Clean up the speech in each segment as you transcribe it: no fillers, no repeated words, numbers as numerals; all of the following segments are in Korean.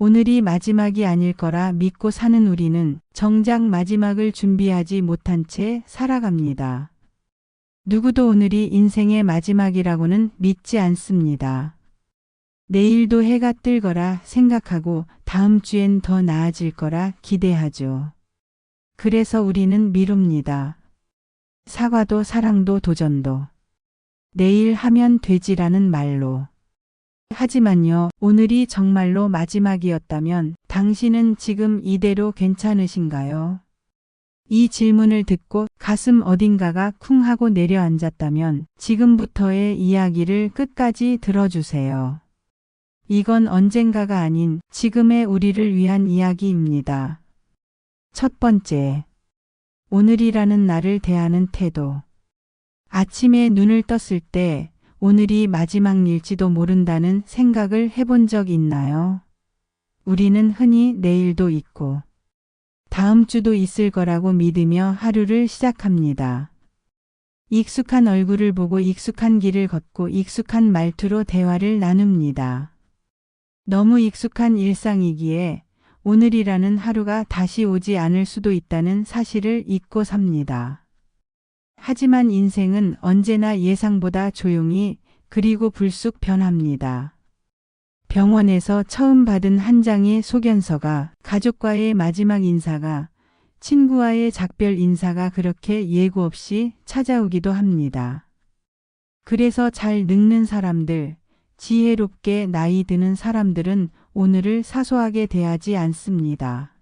오늘이 마지막이 아닐 거라 믿고 사는 우리는 정작 마지막을 준비하지 못한 채 살아갑니다. 누구도 오늘이 인생의 마지막이라고는 믿지 않습니다. 내일도 해가 뜰 거라 생각하고 다음 주엔 더 나아질 거라 기대하죠. 그래서 우리는 미룹니다. 사과도 사랑도 도전도. 내일 하면 되지라는 말로. 하지만요, 오늘이 정말로 마지막이었다면 당신은 지금 이대로 괜찮으신가요? 이 질문을 듣고 가슴 어딘가가 쿵 하고 내려앉았다면 지금부터의 이야기를 끝까지 들어주세요. 이건 언젠가가 아닌 지금의 우리를 위한 이야기입니다. 첫 번째, 오늘이라는 날을 대하는 태도. 아침에 눈을 떴을 때 오늘이 마지막일지도 모른다는 생각을 해본 적 있나요? 우리는 흔히 내일도 있고 다음 주도 있을 거라고 믿으며 하루를 시작합니다. 익숙한 얼굴을 보고 익숙한 길을 걷고 익숙한 말투로 대화를 나눕니다. 너무 익숙한 일상이기에 오늘이라는 하루가 다시 오지 않을 수도 있다는 사실을 잊고 삽니다. 하지만 인생은 언제나 예상보다 조용히 그리고 불쑥 변합니다. 병원에서 처음 받은 한 장의 소견서가, 가족과의 마지막 인사가, 친구와의 작별 인사가 그렇게 예고 없이 찾아오기도 합니다. 그래서 잘 늙는 사람들, 지혜롭게 나이 드는 사람들은 오늘을 사소하게 대하지 않습니다.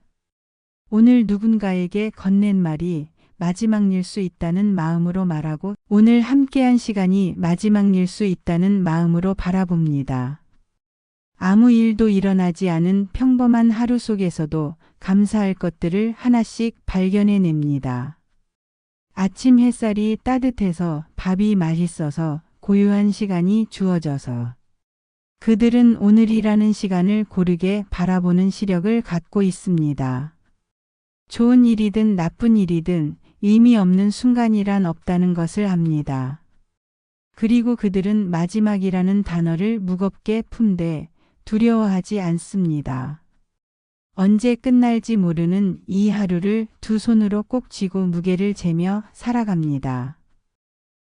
오늘 누군가에게 건넨 말이 마지막일 수 있다는 마음으로 말하고 오늘 함께한 시간이 마지막일 수 있다는 마음으로 바라봅니다. 아무 일도 일어나지 않은 평범한 하루 속에서도 감사할 것들을 하나씩 발견해냅니다. 아침 햇살이 따뜻해서 밥이 맛있어서 고요한 시간이 주어져서 그들은 오늘이라는 시간을 고르게 바라보는 시력을 갖고 있습니다. 좋은 일이든 나쁜 일이든 의미 없는 순간이란 없다는 것을 압니다. 그리고 그들은 마지막이라는 단어를 무겁게 품되 두려워하지 않습니다. 언제 끝날지 모르는 이 하루를 두 손으로 꼭 쥐고 무게를 재며 살아갑니다.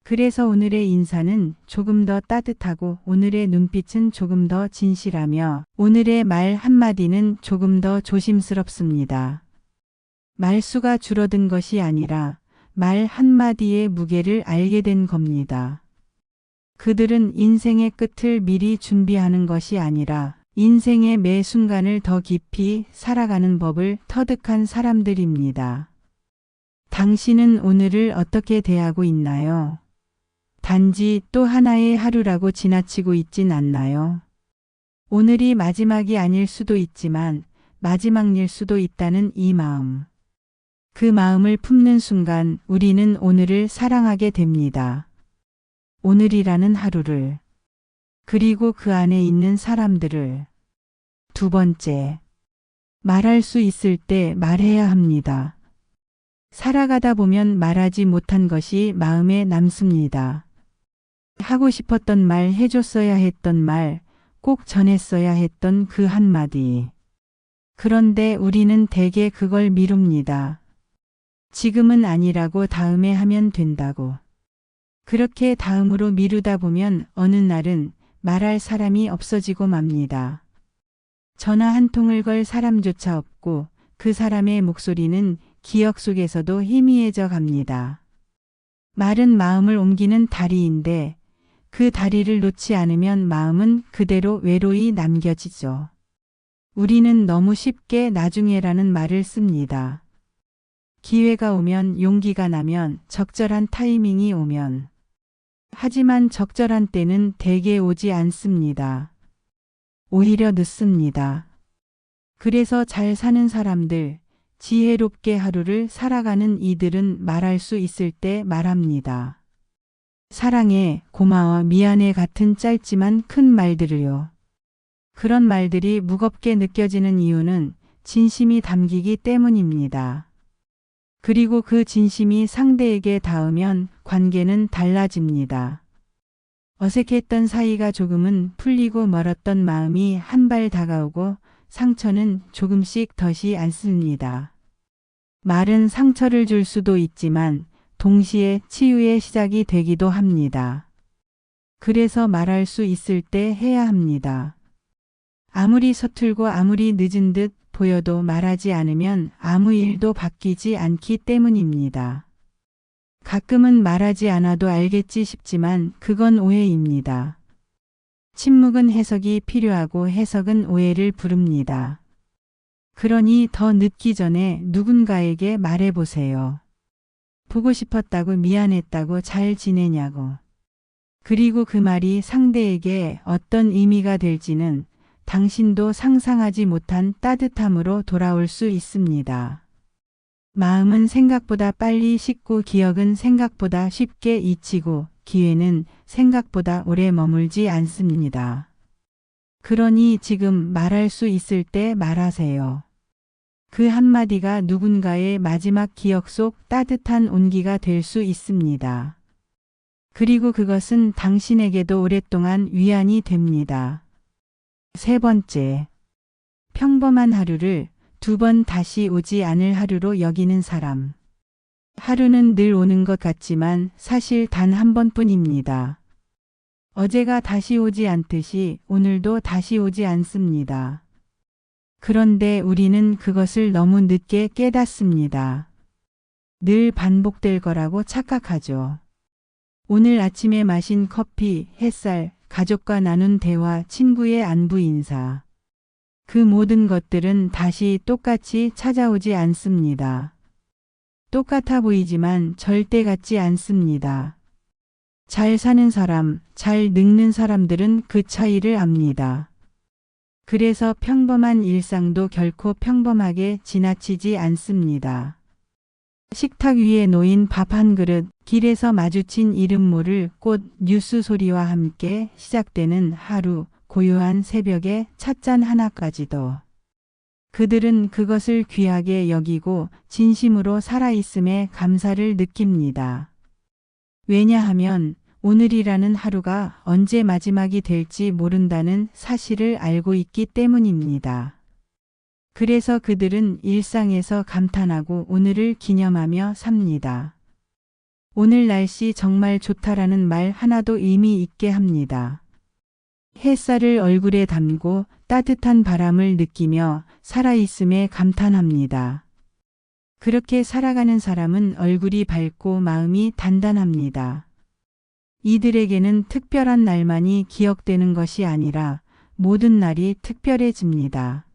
그래서 오늘의 인사는 조금 더 따뜻하고 오늘의 눈빛은 조금 더 진실하며 오늘의 말 한마디는 조금 더 조심스럽습니다. 말수가 줄어든 것이 아니라 말 한마디의 무게를 알게 된 겁니다. 그들은 인생의 끝을 미리 준비하는 것이 아니라 인생의 매 순간을 더 깊이 살아가는 법을 터득한 사람들입니다. 당신은 오늘을 어떻게 대하고 있나요? 단지 또 하나의 하루라고 지나치고 있진 않나요? 오늘이 마지막이 아닐 수도 있지만 마지막일 수도 있다는 이 마음. 그 마음을 품는 순간 우리는 오늘을 사랑하게 됩니다. 오늘이라는 하루를, 그리고 그 안에 있는 사람들을. 두 번째, 말할 수 있을 때 말해야 합니다. 살아가다 보면 말하지 못한 것이 마음에 남습니다. 하고 싶었던 말, 해줬어야 했던 말, 꼭 전했어야 했던 그 한마디. 그런데 우리는 대개 그걸 미룹니다. 지금은 아니라고 다음에 하면 된다고. 그렇게 다음으로 미루다 보면 어느 날은 말할 사람이 없어지고 맙니다. 전화 한 통을 걸 사람조차 없고 그 사람의 목소리는 기억 속에서도 희미해져 갑니다. 말은 마음을 옮기는 다리인데 그 다리를 놓지 않으면 마음은 그대로 외로이 남겨지죠. 우리는 너무 쉽게 나중에라는 말을 씁니다. 기회가 오면, 용기가 나면, 적절한 타이밍이 오면. 하지만 적절한 때는 대개 오지 않습니다. 오히려 늦습니다. 그래서 잘 사는 사람들, 지혜롭게 하루를 살아가는 이들은 말할 수 있을 때 말합니다. 사랑해, 고마워, 미안해 같은 짧지만 큰 말들을요. 그런 말들이 무겁게 느껴지는 이유는 진심이 담기기 때문입니다. 그리고 그 진심이 상대에게 닿으면 관계는 달라집니다. 어색했던 사이가 조금은 풀리고 멀었던 마음이 한 발 다가오고 상처는 조금씩 덧이 않습니다. 말은 상처를 줄 수도 있지만 동시에 치유의 시작이 되기도 합니다. 그래서 말할 수 있을 때 해야 합니다. 아무리 서툴고 아무리 늦은 듯 보여도 말하지 않으면 아무 일도 바뀌지 않기 때문입니다. 가끔은 말하지 않아도 알겠지 싶지만 그건 오해입니다. 침묵은 해석이 필요하고 해석은 오해를 부릅니다. 그러니 더 늦기 전에 누군가에게 말해보세요. 보고 싶었다고, 미안했다고, 잘 지내냐고. 그리고 그 말이 상대에게 어떤 의미가 될지는 당신도 상상하지 못한 따뜻함으로 돌아올 수 있습니다. 마음은 생각보다 빨리 식고 기억은 생각보다 쉽게 잊히고 기회는 생각보다 오래 머물지 않습니다. 그러니 지금 말할 수 있을 때 말하세요. 그 한마디가 누군가의 마지막 기억 속 따뜻한 온기가 될 수 있습니다. 그리고 그것은 당신에게도 오랫동안 위안이 됩니다. 세 번째, 평범한 하루를 두 번 다시 오지 않을 하루로 여기는 사람. 하루는 늘 오는 것 같지만 사실 단 한 번뿐입니다. 어제가 다시 오지 않듯이 오늘도 다시 오지 않습니다. 그런데 우리는 그것을 너무 늦게 깨닫습니다. 늘 반복될 거라고 착각하죠. 오늘 아침에 마신 커피, 햇살, 가족과 나눈 대화, 친구의 안부 인사. 그 모든 것들은 다시 똑같이 찾아오지 않습니다. 똑같아 보이지만 절대 같지 않습니다. 잘 사는 사람, 잘 늙는 사람들은 그 차이를 압니다. 그래서 평범한 일상도 결코 평범하게 지나치지 않습니다. 식탁 위에 놓인 밥 한 그릇, 길에서 마주친 이름 모를 꽃, 뉴스 소리와 함께 시작되는 하루, 고요한 새벽에 찻잔 하나까지도. 그들은 그것을 귀하게 여기고 진심으로 살아있음에 감사를 느낍니다. 왜냐하면 오늘이라는 하루가 언제 마지막이 될지 모른다는 사실을 알고 있기 때문입니다. 그래서 그들은 일상에서 감탄하고 오늘을 기념하며 삽니다. 오늘 날씨 정말 좋다라는 말 하나도 의미 있게 합니다. 햇살을 얼굴에 담고 따뜻한 바람을 느끼며 살아있음에 감탄합니다. 그렇게 살아가는 사람은 얼굴이 밝고 마음이 단단합니다. 이들에게는 특별한 날만이 기억되는 것이 아니라 모든 날이 특별해집니다.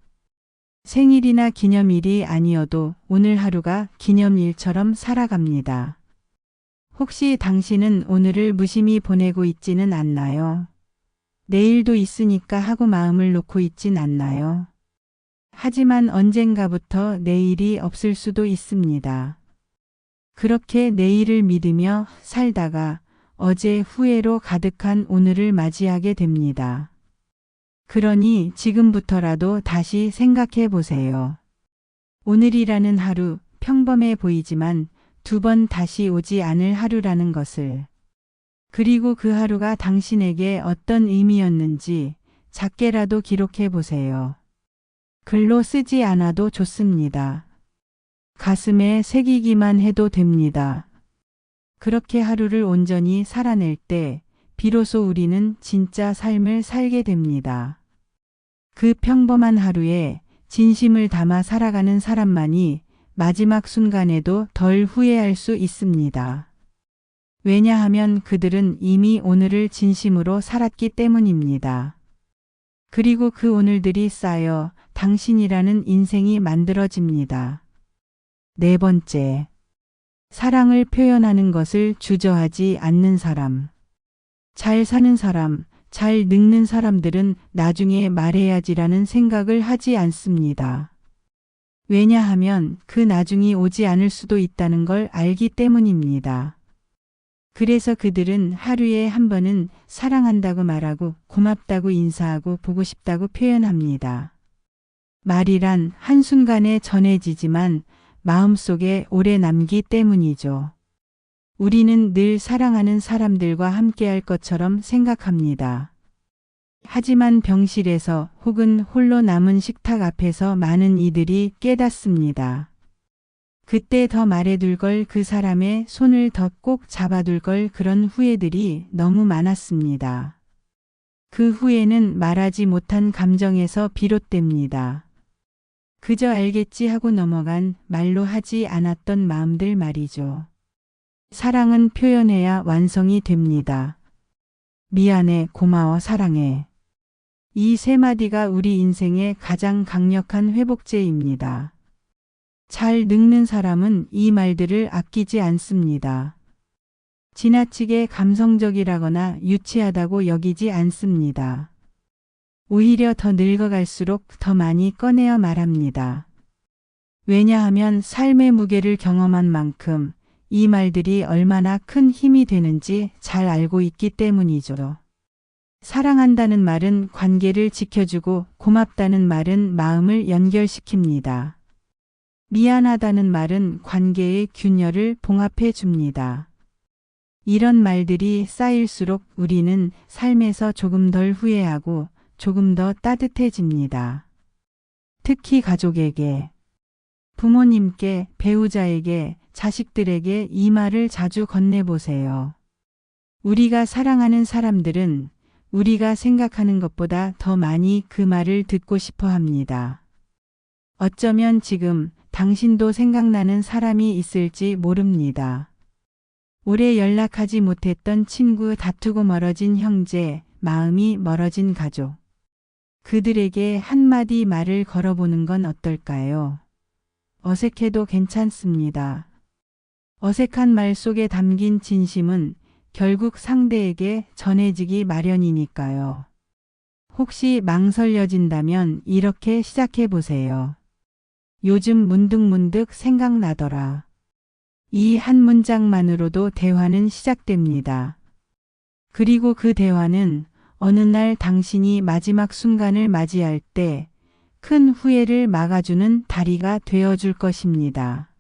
생일이나 기념일이 아니어도 오늘 하루가 기념일처럼 살아갑니다. 혹시 당신은 오늘을 무심히 보내고 있지는 않나요? 내일도 있으니까 하고 마음을 놓고 있진 않나요? 하지만 언젠가부터 내일이 없을 수도 있습니다. 그렇게 내일을 믿으며 살다가 어제 후회로 가득한 오늘을 맞이하게 됩니다. 그러니 지금부터라도 다시 생각해 보세요. 오늘이라는 하루 평범해 보이지만 두 번 다시 오지 않을 하루라는 것을. 그리고 그 하루가 당신에게 어떤 의미였는지 작게라도 기록해 보세요. 글로 쓰지 않아도 좋습니다. 가슴에 새기기만 해도 됩니다. 그렇게 하루를 온전히 살아낼 때 비로소 우리는 진짜 삶을 살게 됩니다. 그 평범한 하루에 진심을 담아 살아가는 사람만이 마지막 순간에도 덜 후회할 수 있습니다. 왜냐하면 그들은 이미 오늘을 진심으로 살았기 때문입니다. 그리고 그 오늘들이 쌓여 당신이라는 인생이 만들어집니다. 네 번째, 사랑을 표현하는 것을 주저하지 않는 사람. 잘 사는 사람, 잘 늙는 사람들은 나중에 말해야지라는 생각을 하지 않습니다. 왜냐하면 그 나중이 오지 않을 수도 있다는 걸 알기 때문입니다. 그래서 그들은 하루에 한 번은 사랑한다고 말하고 고맙다고 인사하고 보고 싶다고 표현합니다. 말이란 한순간에 전해지지만 마음속에 오래 남기 때문이죠. 우리는 늘 사랑하는 사람들과 함께할 것처럼 생각합니다. 하지만 병실에서 혹은 홀로 남은 식탁 앞에서 많은 이들이 깨닫습니다. 그때 더 말해둘 걸, 그 사람의 손을 더 꼭 잡아둘 걸, 그런 후회들이 너무 많았습니다. 그 후회는 말하지 못한 감정에서 비롯됩니다. 그저 알겠지 하고 넘어간, 말로 하지 않았던 마음들 말이죠. 사랑은 표현해야 완성이 됩니다. 미안해, 고마워, 사랑해. 이 세 마디가 우리 인생의 가장 강력한 회복제입니다. 잘 늙는 사람은 이 말들을 아끼지 않습니다. 지나치게 감성적이라거나 유치하다고 여기지 않습니다. 오히려 더 늙어갈수록 더 많이 꺼내어 말합니다. 왜냐하면 삶의 무게를 경험한 만큼 이 말들이 얼마나 큰 힘이 되는지 잘 알고 있기 때문이죠. 사랑한다는 말은 관계를 지켜주고, 고맙다는 말은 마음을 연결시킵니다. 미안하다는 말은 관계의 균열을 봉합해 줍니다. 이런 말들이 쌓일수록 우리는 삶에서 조금 덜 후회하고 조금 더 따뜻해집니다. 특히 가족에게, 부모님께, 배우자에게, 자식들에게 이 말을 자주 건네보세요. 우리가 사랑하는 사람들은 우리가 생각하는 것보다 더 많이 그 말을 듣고 싶어 합니다. 어쩌면 지금 당신도 생각나는 사람이 있을지 모릅니다. 오래 연락하지 못했던 친구, 다투고 멀어진 형제, 마음이 멀어진 가족. 그들에게 한마디 말을 걸어보는 건 어떨까요? 어색해도 괜찮습니다. 어색한 말 속에 담긴 진심은 결국 상대에게 전해지기 마련이니까요. 혹시 망설여진다면 이렇게 시작해 보세요. 요즘 문득문득 생각나더라. 이 한 문장만으로도 대화는 시작됩니다. 그리고 그 대화는 어느 날 당신이 마지막 순간을 맞이할 때 큰 후회를 막아주는 다리가 되어줄 것입니다.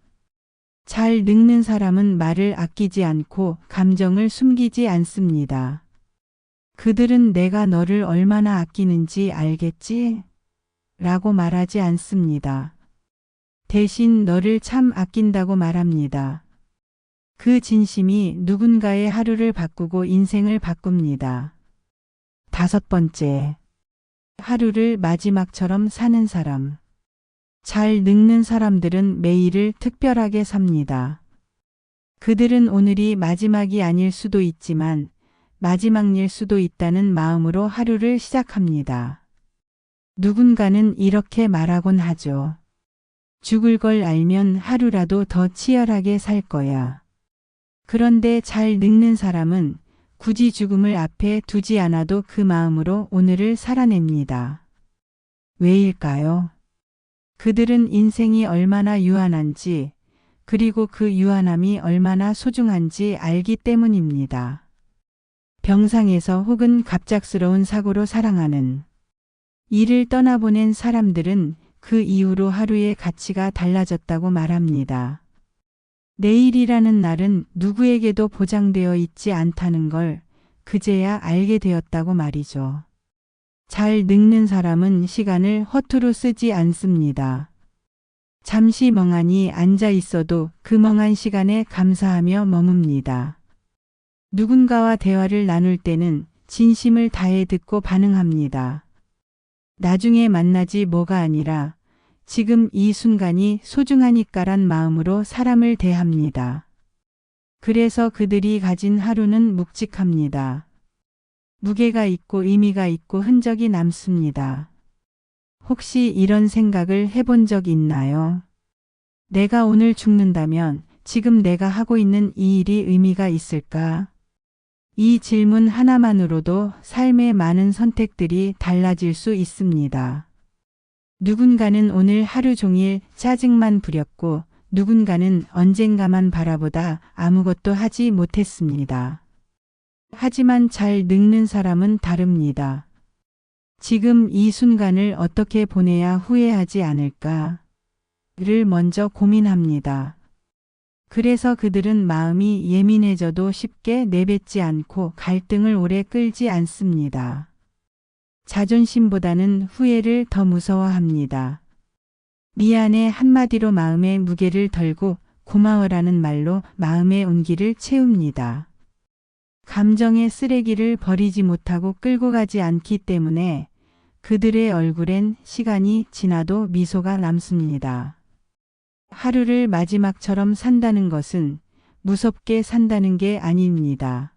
잘 늙는 사람은 말을 아끼지 않고 감정을 숨기지 않습니다. 그들은 내가 너를 얼마나 아끼는지 알겠지? 라고 말하지 않습니다. 대신 너를 참 아낀다고 말합니다. 그 진심이 누군가의 하루를 바꾸고 인생을 바꿉니다. 5번째, 하루를 마지막처럼 사는 사람. 잘 늙는 사람들은 매일을 특별하게 삽니다. 그들은 오늘이 마지막이 아닐 수도 있지만 마지막일 수도 있다는 마음으로 하루를 시작합니다. 누군가는 이렇게 말하곤 하죠. 죽을 걸 알면 하루라도 더 치열하게 살 거야. 그런데 잘 늙는 사람은 굳이 죽음을 앞에 두지 않아도 그 마음으로 오늘을 살아냅니다. 왜일까요? 그들은 인생이 얼마나 유한한지, 그리고 그 유한함이 얼마나 소중한지 알기 때문입니다. 병상에서 혹은 갑작스러운 사고로 사랑하는, 일을 떠나보낸 사람들은 그 이후로 하루의 가치가 달라졌다고 말합니다. 내일이라는 날은 누구에게도 보장되어 있지 않다는 걸 그제야 알게 되었다고 말이죠. 잘 늙는 사람은 시간을 허투루 쓰지 않습니다. 잠시 멍하니 앉아 있어도 그 멍한 시간에 감사하며 머뭅니다. 누군가와 대화를 나눌 때는 진심을 다해 듣고 반응합니다. 나중에 만나지 뭐가 아니라 지금 이 순간이 소중하니까란 마음으로 사람을 대합니다. 그래서 그들이 가진 하루는 묵직합니다. 무게가 있고 의미가 있고 흔적이 남습니다. 혹시 이런 생각을 해본 적 있나요? 내가 오늘 죽는다면 지금 내가 하고 있는 이 일이 의미가 있을까? 이 질문 하나만으로도 삶의 많은 선택들이 달라질 수 있습니다. 누군가는 오늘 하루 종일 짜증만 부렸고 누군가는 언젠가만 바라보다 아무것도 하지 못했습니다. 하지만 잘 늙는 사람은 다릅니다. 지금 이 순간을 어떻게 보내야 후회하지 않을까를 먼저 고민합니다. 그래서 그들은 마음이 예민해져도 쉽게 내뱉지 않고 갈등을 오래 끌지 않습니다. 자존심보다는 후회를 더 무서워합니다. 미안해 한마디로 마음의 무게를 덜고 고마워라는 말로 마음의 온기를 채웁니다. 감정의 쓰레기를 버리지 못하고 끌고 가지 않기 때문에 그들의 얼굴엔 시간이 지나도 미소가 남습니다. 하루를 마지막처럼 산다는 것은 무섭게 산다는 게 아닙니다.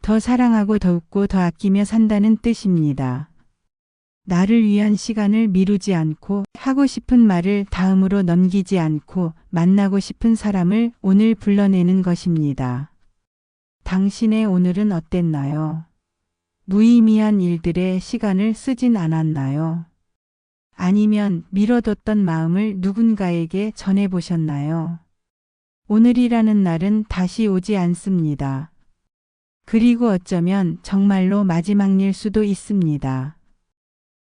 더 사랑하고 더 웃고 더 아끼며 산다는 뜻입니다. 나를 위한 시간을 미루지 않고 하고 싶은 말을 다음으로 넘기지 않고 만나고 싶은 사람을 오늘 불러내는 것입니다. 당신의 오늘은 어땠나요? 무의미한 일들에 시간을 쓰진 않았나요? 아니면 미뤄뒀던 마음을 누군가에게 전해보셨나요? 오늘이라는 날은 다시 오지 않습니다. 그리고 어쩌면 정말로 마지막일 수도 있습니다.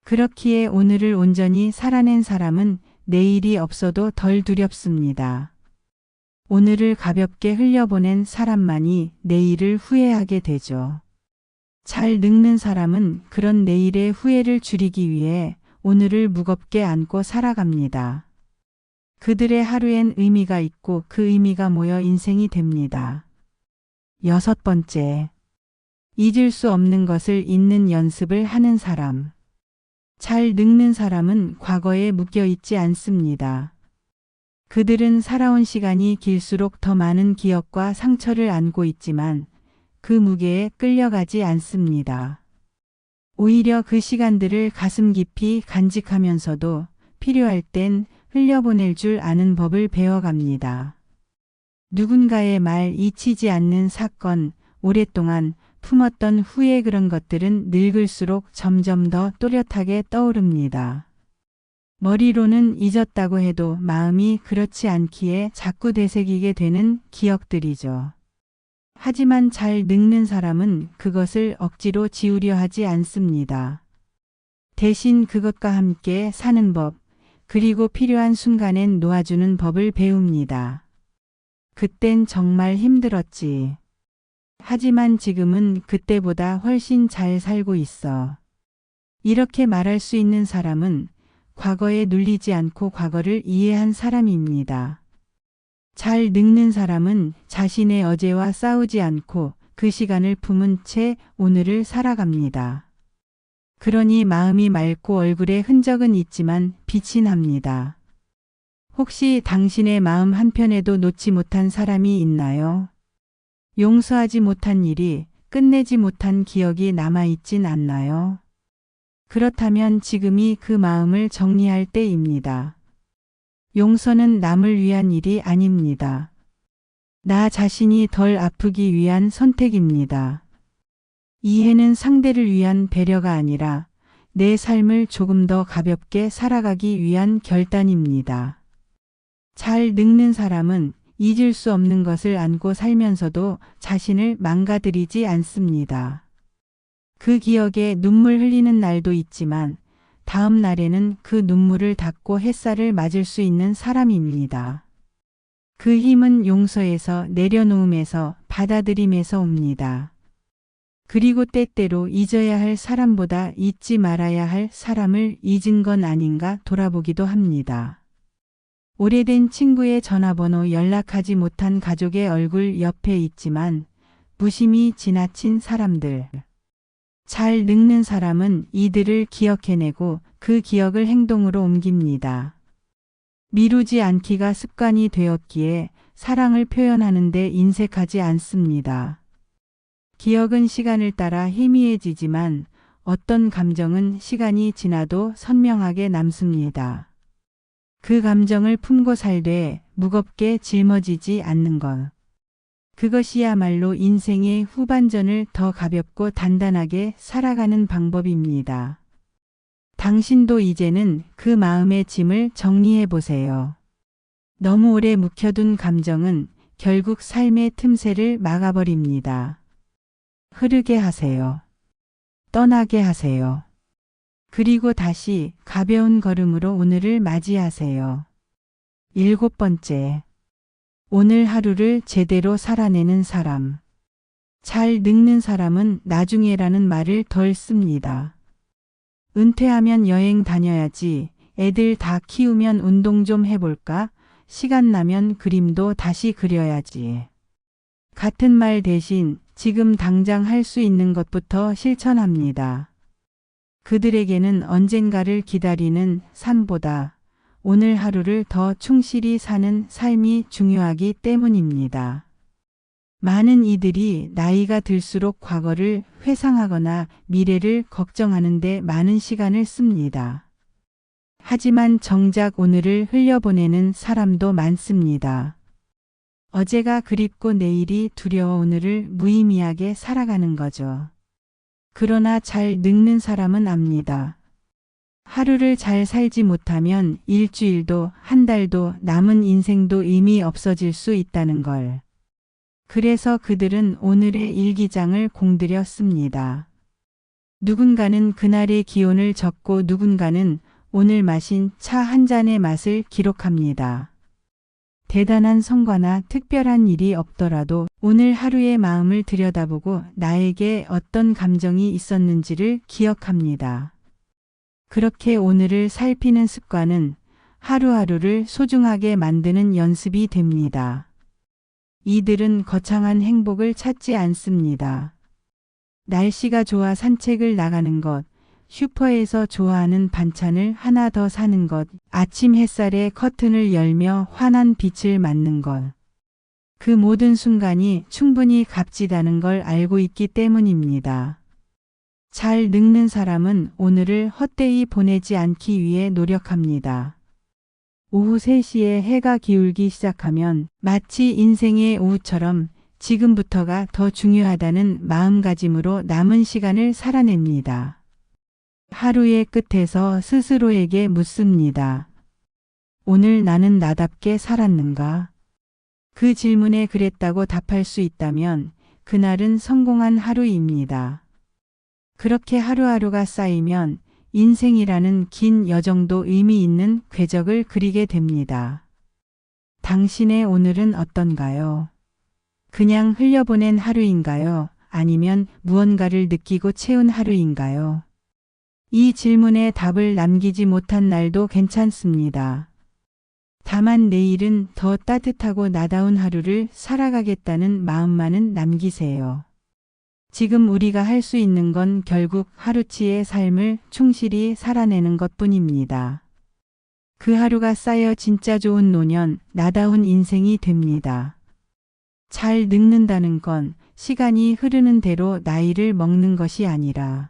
그렇기에 오늘을 온전히 살아낸 사람은 내일이 없어도 덜 두렵습니다. 오늘을 가볍게 흘려보낸 사람만이 내일을 후회하게 되죠. 잘 늙는 사람은 그런 내일의 후회를 줄이기 위해 오늘을 무겁게 안고 살아갑니다. 그들의 하루엔 의미가 있고 그 의미가 모여 인생이 됩니다. 6번째, 잊을 수 없는 것을 잊는 연습을 하는 사람. 잘 늙는 사람은 과거에 묶여 있지 않습니다. 그들은 살아온 시간이 길수록 더 많은 기억과 상처를 안고 있지만 그 무게에 끌려가지 않습니다. 오히려 그 시간들을 가슴 깊이 간직하면서도 필요할 땐 흘려보낼 줄 아는 법을 배워갑니다. 누군가의 말 잊히지 않는 사건, 오랫동안 품었던 후회 그런 것들은 늙을수록 점점 더 또렷하게 떠오릅니다. 머리로는 잊었다고 해도 마음이 그렇지 않기에 자꾸 되새기게 되는 기억들이죠. 하지만 잘 늙는 사람은 그것을 억지로 지우려 하지 않습니다. 대신 그것과 함께 사는 법, 그리고 필요한 순간엔 놓아주는 법을 배웁니다. 그땐 정말 힘들었지. 하지만 지금은 그때보다 훨씬 잘 살고 있어. 이렇게 말할 수 있는 사람은 과거에 눌리지 않고 과거를 이해한 사람입니다. 잘 늙는 사람은 자신의 어제와 싸우지 않고 그 시간을 품은 채 오늘을 살아갑니다. 그러니 마음이 맑고 얼굴에 흔적은 있지만 빛이 납니다. 혹시 당신의 마음 한편에도 놓지 못한 사람이 있나요? 용서하지 못한 일이, 끝내지 못한 기억이 남아있진 않나요? 그렇다면 지금이 그 마음을 정리할 때입니다. 용서는 남을 위한 일이 아닙니다. 나 자신이 덜 아프기 위한 선택입니다. 이해는 상대를 위한 배려가 아니라 내 삶을 조금 더 가볍게 살아가기 위한 결단입니다. 잘 늙는 사람은 잊을 수 없는 것을 안고 살면서도 자신을 망가뜨리지 않습니다. 그 기억에 눈물 흘리는 날도 있지만 다음 날에는 그 눈물을 닦고 햇살을 맞을 수 있는 사람입니다. 그 힘은 용서에서, 내려놓음에서, 받아들임에서 옵니다. 그리고 때때로 잊어야 할 사람보다 잊지 말아야 할 사람을 잊은 건 아닌가 돌아보기도 합니다. 오래된 친구의 전화번호, 연락하지 못한 가족의 얼굴 옆에 있지만 무심히 지나친 사람들. 잘 늙는 사람은 이들을 기억해내고 그 기억을 행동으로 옮깁니다. 미루지 않기가 습관이 되었기에 사랑을 표현하는 데 인색하지 않습니다. 기억은 시간을 따라 희미해지지만 어떤 감정은 시간이 지나도 선명하게 남습니다. 그 감정을 품고 살되 무겁게 짊어지지 않는 것. 그것이야말로 인생의 후반전을 더 가볍고 단단하게 살아가는 방법입니다. 당신도 이제는 그 마음의 짐을 정리해 보세요. 너무 오래 묵혀둔 감정은 결국 삶의 틈새를 막아버립니다. 흐르게 하세요. 떠나게 하세요. 그리고 다시 가벼운 걸음으로 오늘을 맞이하세요. 7번째. 오늘 하루를 제대로 살아내는 사람. 잘 늙는 사람은 나중에라는 말을 덜 씁니다. 은퇴하면 여행 다녀야지. 애들 다 키우면 운동 좀 해볼까? 시간 나면 그림도 다시 그려야지. 같은 말 대신 지금 당장 할 수 있는 것부터 실천합니다. 그들에게는 언젠가를 기다리는 삶보다 오늘 하루를 더 충실히 사는 삶이 중요하기 때문입니다. 많은 이들이 나이가 들수록 과거를 회상하거나 미래를 걱정하는데 많은 시간을 씁니다. 하지만 정작 오늘을 흘려보내는 사람도 많습니다. 어제가 그립고 내일이 두려워 오늘을 무의미하게 살아가는 거죠. 그러나 잘 늙는 사람은 압니다. 하루를 잘 살지 못하면 일주일도 한 달도 남은 인생도 의미 없어질 수 있다는 걸. 그래서 그들은 오늘의 일기장을 공들여 씁니다. 누군가는 그날의 기온을 적고 누군가는 오늘 마신 차 한 잔의 맛을 기록합니다. 대단한 성과나 특별한 일이 없더라도 오늘 하루의 마음을 들여다보고 나에게 어떤 감정이 있었는지를 기억합니다. 그렇게 오늘을 살피는 습관은 하루하루를 소중하게 만드는 연습이 됩니다. 이들은 거창한 행복을 찾지 않습니다. 날씨가 좋아 산책을 나가는 것, 슈퍼에서 좋아하는 반찬을 하나 더 사는 것, 아침 햇살에 커튼을 열며 환한 빛을 맞는 것. 그 모든 순간이 충분히 값지다는 걸 알고 있기 때문입니다. 잘 늙는 사람은 오늘을 헛되이 보내지 않기 위해 노력합니다. 오후 3시에 해가 기울기 시작하면 마치 인생의 오후처럼 지금부터가 더 중요하다는 마음가짐으로 남은 시간을 살아냅니다. 하루의 끝에서 스스로에게 묻습니다. 오늘 나는 나답게 살았는가? 그 질문에 그랬다고 답할 수 있다면 그날은 성공한 하루입니다. 그렇게 하루하루가 쌓이면 인생이라는 긴 여정도 의미 있는 궤적을 그리게 됩니다. 당신의 오늘은 어떤가요? 그냥 흘려보낸 하루인가요? 아니면 무언가를 느끼고 채운 하루인가요? 이 질문에 답을 남기지 못한 날도 괜찮습니다. 다만 내일은 더 따뜻하고 나다운 하루를 살아가겠다는 마음만은 남기세요. 지금 우리가 할 수 있는 건 결국 하루치의 삶을 충실히 살아내는 것뿐입니다. 그 하루가 쌓여 진짜 좋은 노년, 나다운 인생이 됩니다. 잘 늙는다는 건 시간이 흐르는 대로 나이를 먹는 것이 아니라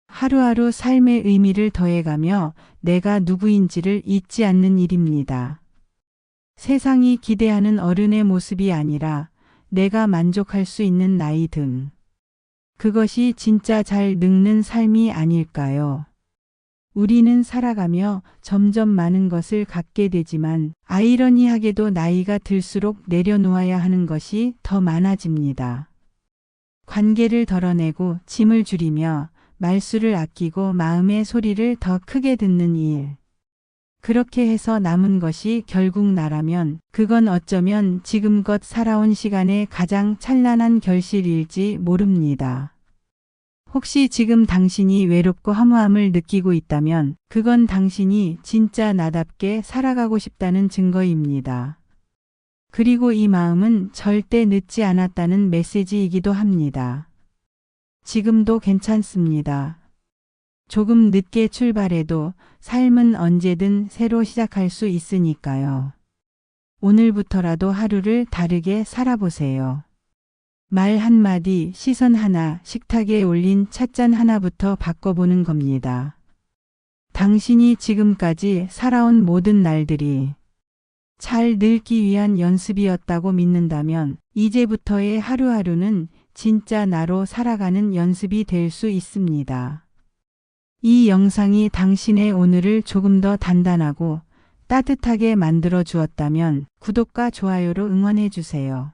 하루하루 삶의 의미를 더해가며 내가 누구인지를 잊지 않는 일입니다. 세상이 기대하는 어른의 모습이 아니라 내가 만족할 수 있는 나이 등. 그것이 진짜 잘 늙는 삶이 아닐까요? 우리는 살아가며 점점 많은 것을 갖게 되지만 아이러니하게도 나이가 들수록 내려놓아야 하는 것이 더 많아집니다. 관계를 덜어내고 짐을 줄이며 말수를 아끼고 마음의 소리를 더 크게 듣는 일. 그렇게 해서 남은 것이 결국 나라면 그건 어쩌면 지금껏 살아온 시간의 가장 찬란한 결실일지 모릅니다. 혹시 지금 당신이 외롭고 허무함을 느끼고 있다면 그건 당신이 진짜 나답게 살아가고 싶다는 증거입니다. 그리고 이 마음은 절대 늦지 않았다는 메시지이기도 합니다. 지금도 괜찮습니다. 조금 늦게 출발해도 삶은 언제든 새로 시작할 수 있으니까요. 오늘부터라도 하루를 다르게 살아보세요. 말 한마디, 시선 하나, 식탁에 올린 찻잔 하나부터 바꿔보는 겁니다. 당신이 지금까지 살아온 모든 날들이 잘 늙기 위한 연습이었다고 믿는다면 이제부터의 하루하루는 진짜 나로 살아가는 연습이 될 수 있습니다. 이 영상이 당신의 오늘을 조금 더 단단하고 따뜻하게 만들어 주었다면 구독과 좋아요로 응원해 주세요.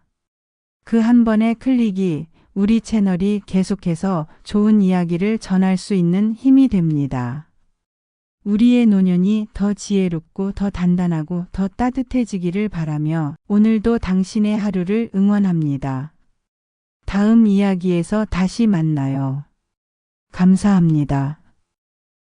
그 한 번의 클릭이 우리 채널이 계속해서 좋은 이야기를 전할 수 있는 힘이 됩니다. 우리의 노년이 더 지혜롭고 더 단단하고 더 따뜻해지기를 바라며 오늘도 당신의 하루를 응원합니다. 다음 이야기에서 다시 만나요. 감사합니다.